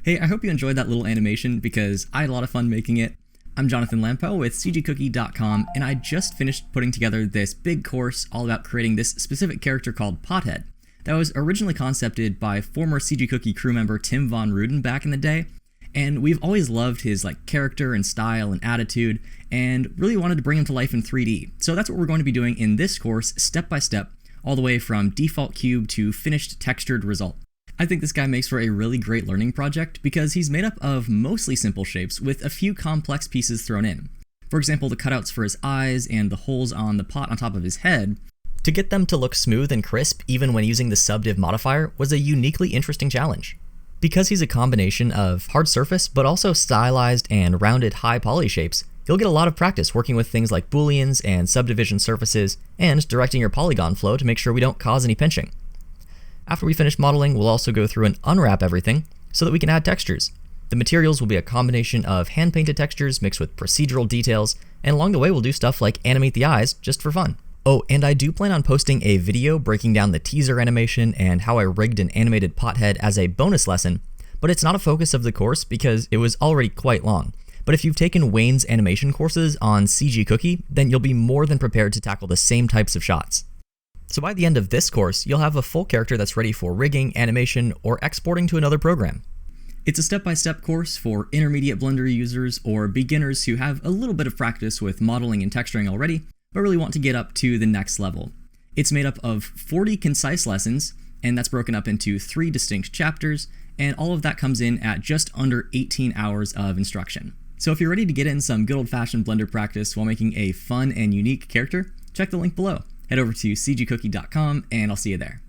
Hey, I hope you enjoyed that little animation because I had a lot of fun making it. I'm Jonathan Lampo with cgcookie.com, and I just finished putting together this big course all about creating this specific character called Pothead that was originally concepted by former CGCookie crew member Tim Von Ruden back in the day, and we've always loved his character and style and attitude, and really wanted to bring him to life in 3D. So that's what we're going to be doing in this course, step by step, all the way from default cube to finished textured result. I think this guy makes for a really great learning project because he's made up of mostly simple shapes with a few complex pieces thrown in. For example, the cutouts for his eyes and the holes on the pot on top of his head. To get them to look smooth and crisp even when using the subdiv modifier was a uniquely interesting challenge. Because he's a combination of hard surface but also stylized and rounded high poly shapes, you'll get a lot of practice working with things like booleans and subdivision surfaces and directing your polygon flow to make sure we don't cause any pinching. After we finish modeling, we'll also go through and unwrap everything so that we can add textures. The materials will be a combination of hand-painted textures mixed with procedural details, and along the way we'll do stuff like animate the eyes just for fun. Oh, and I do plan on posting a video breaking down the teaser animation and how I rigged an animated Pothead as a bonus lesson, but it's not a focus of the course because it was already quite long. But if you've taken Wayne's animation courses on CG Cookie, then you'll be more than prepared to tackle the same types of shots. So by the end of this course, you'll have a full character that's ready for rigging, animation, or exporting to another program. It's a step-by-step course for intermediate Blender users or beginners who have a little bit of practice with modeling and texturing already, but really want to get up to the next level. It's made up of 40 concise lessons, and that's broken up into 3 distinct chapters, and all of that comes in at just under 18 hours of instruction. So if you're ready to get in some good old-fashioned Blender practice while making a fun and unique character, check the link below. Head over to cgcookie.com and I'll see you there.